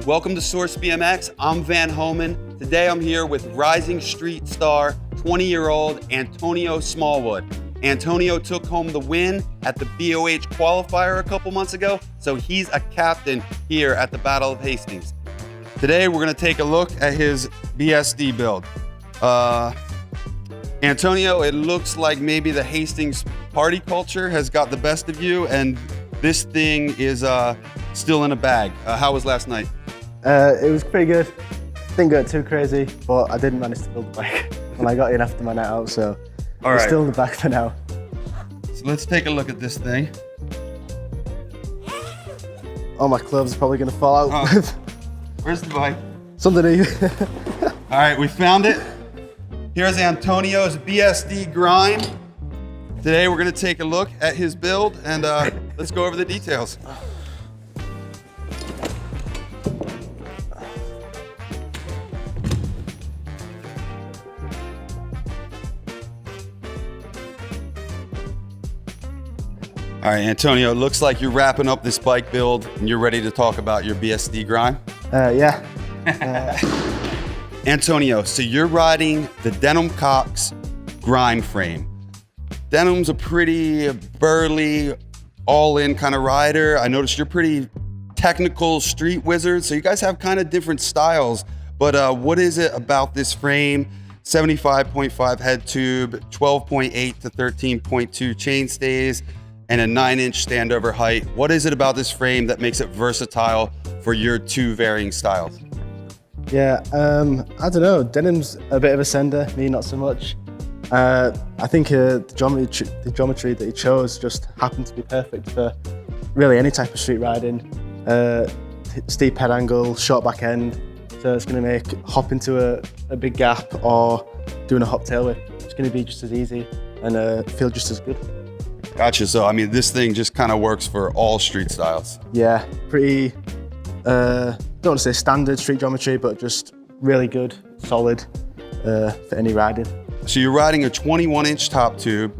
Welcome to Source BMX. I'm Van Homan. Today I'm here with rising street star, 20-year-old Antonio Smallwood. Antonio took home the win at the BOH qualifier a couple months ago, so he's a captain here at the Battle of Hastings. Today we're gonna take a look at his BSD build. Antonio, it looks like maybe the Hastings party culture has got the best of you, and this thing is still in a bag. How was last night? It was pretty good. Didn't go too crazy, but I didn't manage to build the bike when I got in after my night out, so it's still in the bag for now. So let's take a look at this thing. All my clothes are probably gonna fall out. Where's the bike? It's underneath. All right, we found it. Here's Antonio's BSD grind. Today we're gonna take a look at his build and let's go over the details. All right, Antonio, it looks like you're wrapping up this bike build and you're ready to talk about your BSD grind. Yeah. Antonio, so you're riding the Denim Cox grind frame. Denim's a pretty burly, all-in kind of rider. I noticed you're pretty technical street wizard, so you guys have kind of different styles, but what is it about this frame? 75.5 head tube, 12.8 to 13.2 chain stays, and a 9-inch standover height. What is it about this frame that makes it versatile for your two varying styles? Yeah, I don't know. Denim's a bit of a sender, me not so much. I think the geometry that he chose just happened to be perfect for really any type of street riding. Steep head angle, short back end, so it's going to make hop into a big gap or doing a hop tail whip. It's going to be just as easy and feel just as good. Gotcha. So, I mean, this thing just kind of works for all street styles. Yeah, pretty, don't want to say standard street geometry, but just really good, solid for any riding. So you're riding a 21-inch top tube.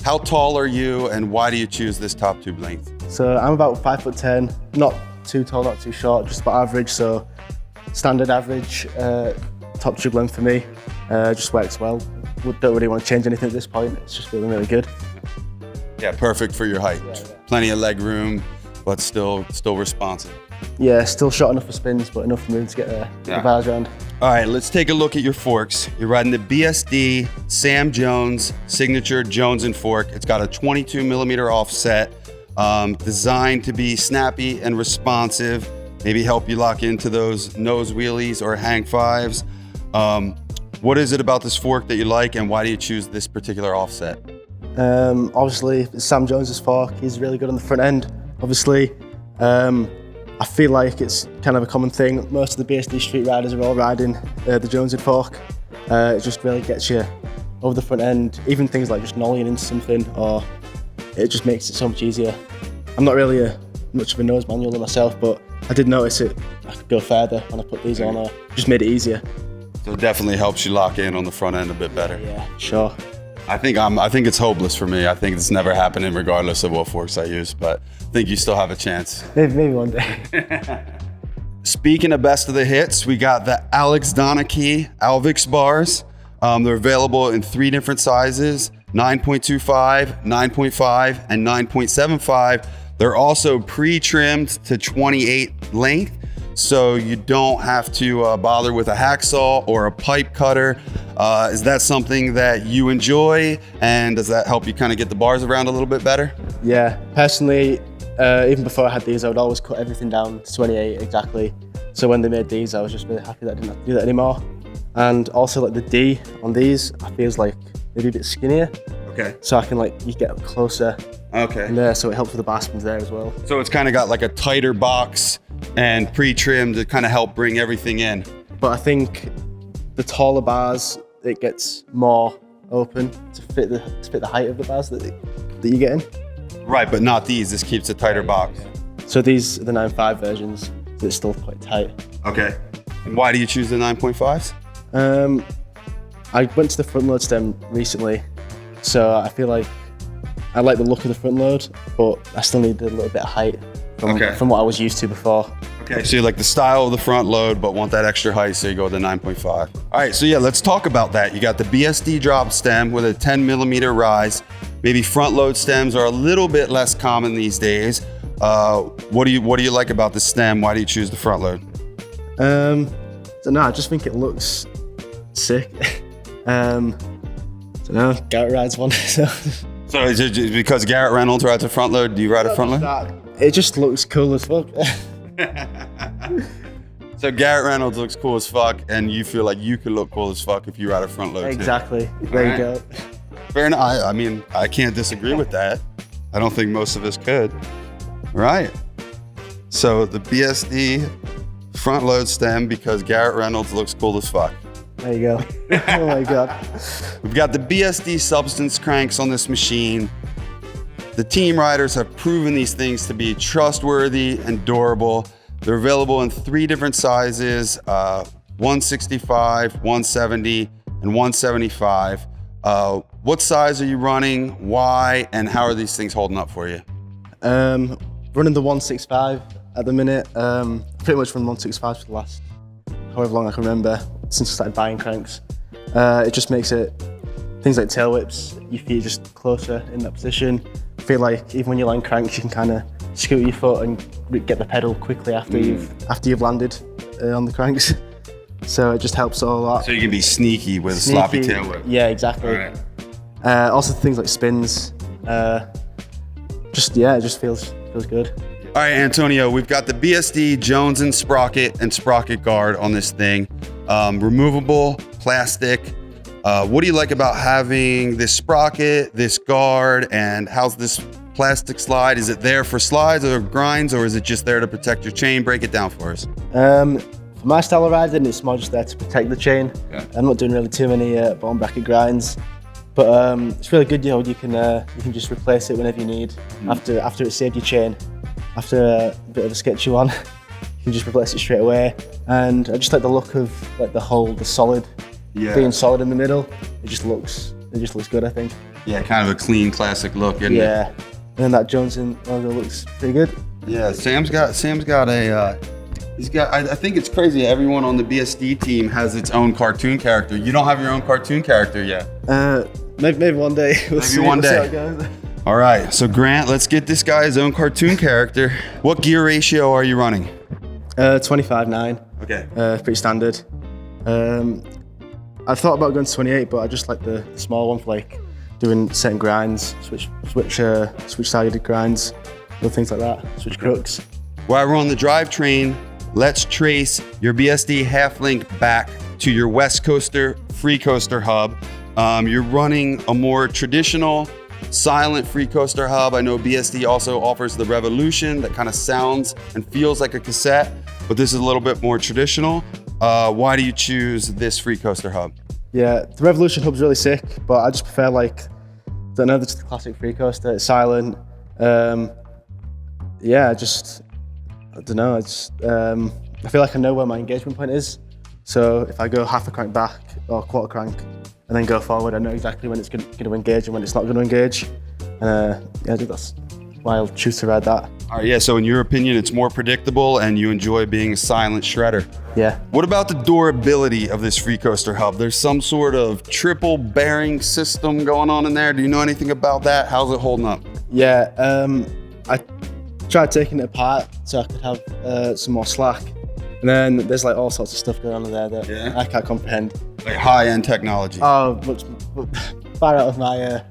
How tall are you and why do you choose this top tube length? So I'm about 5'10", not too tall, not too short, just about average. So standard average top tube length for me, just works well. Don't really want to change anything at this point. It's just feeling really good. Yeah, perfect for your height. Yeah. Plenty of leg room, but still responsive. Yeah, still short enough for spins, but enough room to get the bars around. All right, let's take a look at your forks. You're riding the BSD Sam Jones Signature Jones and Fork. It's got a 22mm offset, designed to be snappy and responsive, maybe help you lock into those nose wheelies or hang fives. What is it about this fork that you like and why do you choose this particular offset? Obviously, it's Sam Jones's fork. He's really good on the front end. Obviously, I feel like it's kind of a common thing. Most of the BSD street riders are all riding the Jones and fork. It just really gets you over the front end. Even things like just nollying into something, or it just makes it so much easier. I'm not really much of a nose manual myself, but I did notice it. I could go further when I put these on, or just made it easier. So it definitely helps you lock in on the front end a bit better. Yeah, sure. I think it's hopeless for me. I think it's never happening regardless of what forks I use, but I think you still have a chance. Maybe one day. Speaking of best of the hits, we got the Alex Donachie Alvix bars. They're available in 3 different sizes, 9.25, 9.5, and 9.75. They're also pre-trimmed to 28 length, so you don't have to bother with a hacksaw or a pipe cutter. Is that something that you enjoy, and does that help you kind of get the bars around a little bit better? Yeah, personally, even before I had these, I would always cut everything down to 28 exactly. So when they made these, I was just really happy that I didn't have to do that anymore. And also like the D on these, I feel like maybe a bit skinnier. Okay. So I can you get closer. Okay. In there, so it helps with the bar spins there as well. So it's kind of got like a tighter box and pre-trimmed to kind of help bring everything in. But I think the taller bars, it gets more open to fit the height of the bars that you're getting. Right, but not these. This keeps a tighter box. So these are the 9.5 versions. It's still quite tight. Okay. And why do you choose the 9.5s? I went to the front load stem recently, so I feel like I like the look of the front load, but I still need a little bit of height from what I was used to before. Okay, so you like the style of the front load, but want that extra height, so you go with the 9.5. All right, so yeah, let's talk about that. You got the BSD drop stem with a 10 millimeter rise. Maybe front load stems are a little bit less common these days. What do you like about the stem? Why do you choose the front load? Don't know, I just think it looks sick. Don't know, Garrett rides one. So is it just because Garrett Reynolds rides a front load? Do you ride a front load? It just looks cool as fuck. So Garrett Reynolds looks cool as fuck, and you feel like you could look cool as fuck if you ride a front load Exactly. Too. There you go. Fair enough. I mean, I can't disagree with that. I don't think most of us could. Right. So the BSD front load stem because Garrett Reynolds looks cool as fuck. There you go. Oh my God. We've got the BSD substance cranks on this machine. The team riders have proven these things to be trustworthy and durable. They're available in 3 different sizes, 165, 170, and 175. What size are you running? Why? And how are these things holding up for you? Running the 165 at the minute. Pretty much run 165 for the last however long I can remember since I started buying cranks. It just makes it, things like tail whips, your feet are just closer in that position. I feel like even when you're laying cranks, you can kind of scoot your foot and get the pedal quickly after you've landed on the cranks. So it just helps a lot. So you can be sneaky with a sloppy tail whip. Yeah, exactly. All right. Also things like spins. It just feels good. All right, Antonio, we've got the BSD Jones and Sprocket Guard on this thing. Removable, plastic. What do you like about having this sprocket, this guard, and how's this plastic slide? Is it there for slides or grinds, or is it just there to protect your chain? Break it down for us. For my style of riding, it's more just there to protect the chain. Yeah. I'm not doing really too many bottom bracket grinds, but it's really good. You can just replace it whenever you need. After it saved your chain, after a bit of a sketchy one, you can just replace it straight away. And I just like the look of like the solid, being solid in the middle. It just looks good, I think. Yeah, kind of a clean, classic look, isn't it? Yeah, and then that Jones logo looks pretty good. Yeah, Sam's got a. I think it's crazy. Everyone on the BSD team has its own cartoon character. You don't have your own cartoon character yet. Maybe one day. We'll see how it goes. All right, so Grant, let's get this guy his own cartoon character. What gear ratio are you running? 25/9. Okay. Pretty standard. I thought about going to 28, but I just like the small one for like doing certain grinds, switch-sided grinds, little things like that, switch crooks. While we're on the drivetrain, let's trace your BSD half-link back to your West Coaster Freecoaster Hub. You're running a more traditional, silent Freecoaster Hub. I know BSD also offers the Revolution that kind of sounds and feels like a cassette, but this is a little bit more traditional. Why do you choose this Freecoaster Hub? Yeah, the Revolution Hub's really sick, but I just prefer the classic Freecoaster. It's silent. I don't know. I feel like I know where my engagement point is. So if I go half a crank back or quarter crank and then go forward, I know exactly when it's going to engage and when it's not going to engage. I think that's why I'll choose to ride that. All right, yeah, so in your opinion, it's more predictable and you enjoy being a silent shredder. Yeah. What about the durability of this Freecoaster Hub? There's some sort of triple bearing system going on in there. Do you know anything about that? How's it holding up? Yeah, I tried taking it apart so I could have some more slack. And then there's like all sorts of stuff going on in there that I can't comprehend. Like high-end technology. Oh, much far out of my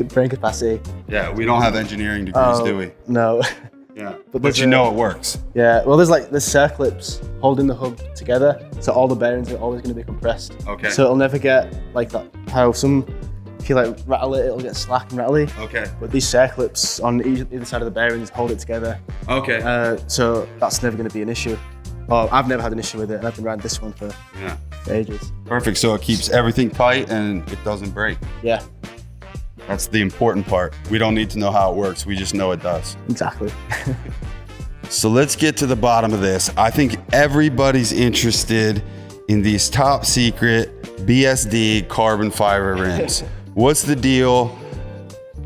brain capacity. Yeah, we don't have engineering degrees, do we? No. Yeah, but you know it works. Yeah, well there's circlips holding the hub together, so all the bearings are always going to be compressed. Okay. So it'll never get like that, how if you like rattle it, it'll get slack and rattly. Okay. But these circlips on either side of the bearings hold it together. Okay. So that's never going to be an issue. Oh, I've never had an issue with it, and I've been riding this one for ages. Perfect, so it keeps everything tight and it doesn't break. Yeah. That's the important part. We don't need to know how it works, we just know it does. Exactly. So let's get to the bottom of this. I think everybody's interested in these top secret BSD carbon fiber rims. What's the deal?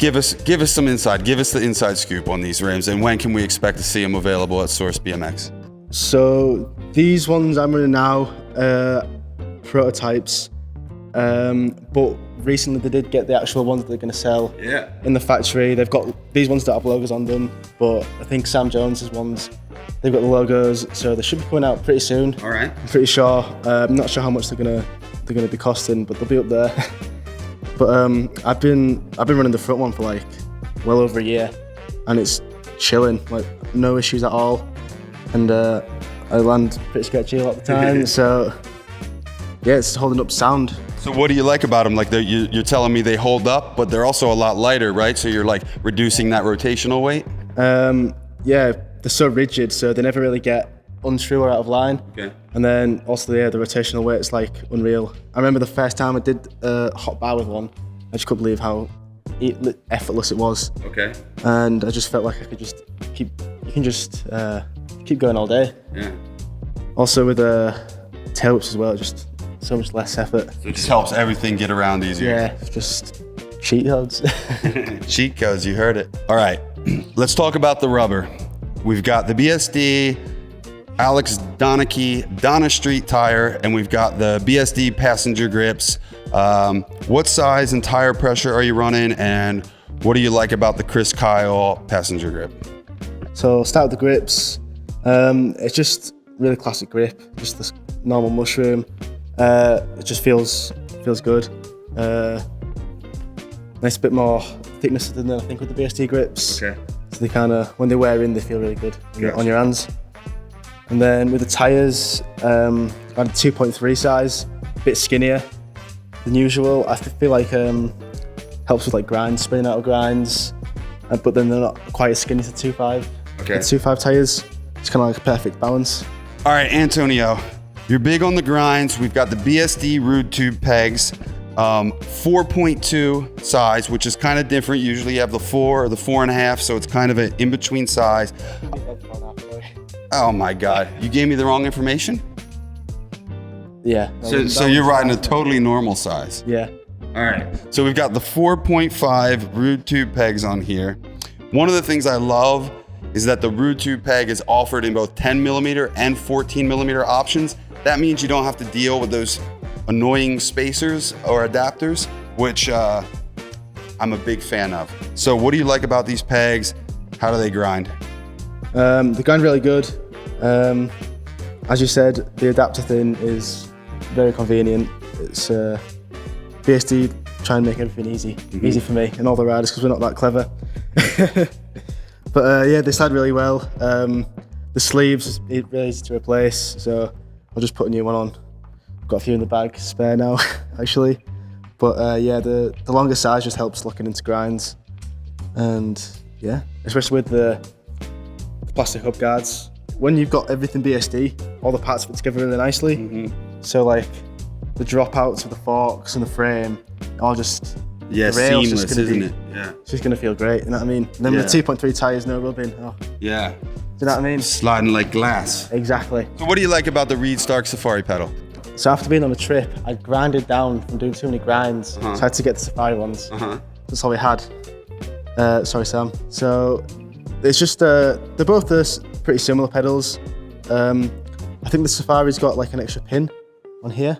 Give us some insight. Give us the inside scoop on these rims, and when can we expect to see them available at Source BMX? So these ones I'm running now, prototypes, but recently they did get the actual ones that they're going to sell in the factory. They've got these ones that have logos on them, but I think Sam Jones's ones, they've got the logos, so they should be coming out pretty soon. All right. I'm pretty sure. I'm not sure how much they're gonna be costing, but they'll be up there. But I've been running the front one for like well over a year, and it's chilling, like no issues at all, and I land pretty sketchy a lot of the time. So yeah, it's holding up sound. So what do you like about them? Like you're telling me they hold up, but they're also a lot lighter, right? So you're like reducing that rotational weight? Yeah, they're so rigid, so they never really get untrue or out of line. Okay. And then also the rotational weight is like unreal. I remember the first time I did a hot bar with one, I just couldn't believe how effortless it was. Okay. And I just felt like I could just keep going all day. Yeah. Also with tail whips as well, just so much less effort. So it just helps everything get around easier. Yeah, it's just cheat codes. Cheat codes, you heard it. All right, let's talk about the rubber. We've got the BSD Alex Donna Street tire, and we've got the BSD passenger grips. What size and tire pressure are you running, and what do you like about the Chris Kyle passenger grip? So I'll start with the grips. It's just really classic grip, just this normal mushroom. It just feels good. Nice bit more thickness than I think with the BSD grips. Okay. So they kind of, when they wear in, they feel really good on your hands. And then with the tires, I had a 2.3 size, a bit skinnier than usual. I feel like helps with like grinds, spinning out of grinds, but then they're not quite as skinny as the 2.5. Okay. The 2.5 tires, it's kind of like a perfect balance. All right, Antonio, you're big on the grinds. We've got the BSD Rude Tube pegs, 4.2 size, which is kind of different. Usually you have the 4 or the 4.5, so it's kind of an in-between size. Oh my God, you gave me the wrong information? Yeah. So you're riding a totally normal size? Yeah. All right, so we've got the 4.5 Rude Tube pegs on here. One of the things I love is that the Rude Tube peg is offered in both 10 millimeter and 14 millimeter options. That means you don't have to deal with those annoying spacers or adapters, which I'm a big fan of. So what do you like about these pegs? How do they grind? They grind really good. As you said, the adapter thing is very convenient. It's BSD try and make everything easy for me and all the riders because we're not that clever. But yeah, they slide really well. The sleeves are really easy to replace, so I'll just put a new one on. Got a few in the bag spare now, actually. But yeah, the longer size just helps locking into grinds. And yeah, especially with the plastic hub guards. When you've got everything BSD, all the parts fit together really nicely. So like the dropouts of the forks and the frame, all just the rail's seamless, isn't it? Yeah. It's just gonna feel great, you know what I mean? And then with the 2.3 tires, no rubbing. Oh. Yeah. Do you know what I mean? Sliding like glass. Exactly. So what do you like about the Reed Stark Safari pedal? So after being on a trip, I grinded down from doing too many grinds. So I had to get the Safari ones. That's all we had. Sorry, Sam. So it's just, they're both pretty similar pedals. I think the Safari's got like an extra pin on here,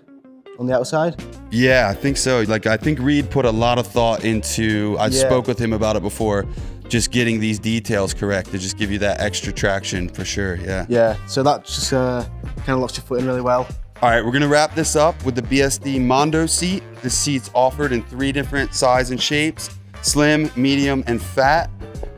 on the outside. Yeah, I think so. Like, I think Reed put a lot of thought into, I spoke with him about it before, just getting these details correct to just give you that extra traction for sure, yeah. Yeah, so that just kind of locks your foot in really well. All right, we're gonna wrap this up with the BSD Mondo seat. The seat's offered in 3 different sizes and shapes, slim, medium, and fat.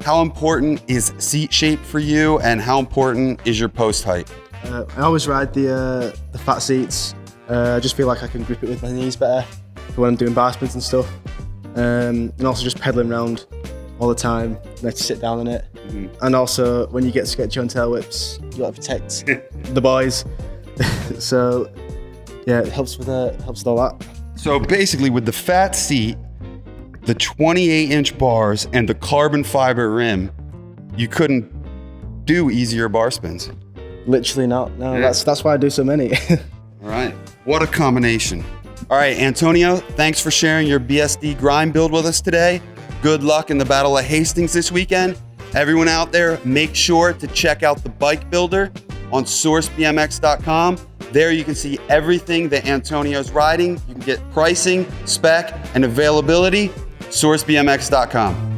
How important is seat shape for you, and how important is your post height? I always ride the fat seats. I just feel like I can grip it with my knees better for when I'm doing bar spins and stuff. And also just pedaling around all the time, nice to sit down in it. And also when you get sketchy on tail whips, you gotta protect the boys. So yeah, it helps with all that. So basically with the fat seat, the 28-inch bars, and the carbon fiber rim, you couldn't do easier bar spins. Literally not. No, that's why I do so many. All right, what a combination. All right, Antonio, thanks for sharing your BSD grind build with us today. good luck in the Battle of Hastings this weekend. Everyone out there, make sure to check out the bike builder on sourcebmx.com. There you can see everything that Antonio's riding. You can get pricing, spec, and availability. sourcebmx.com.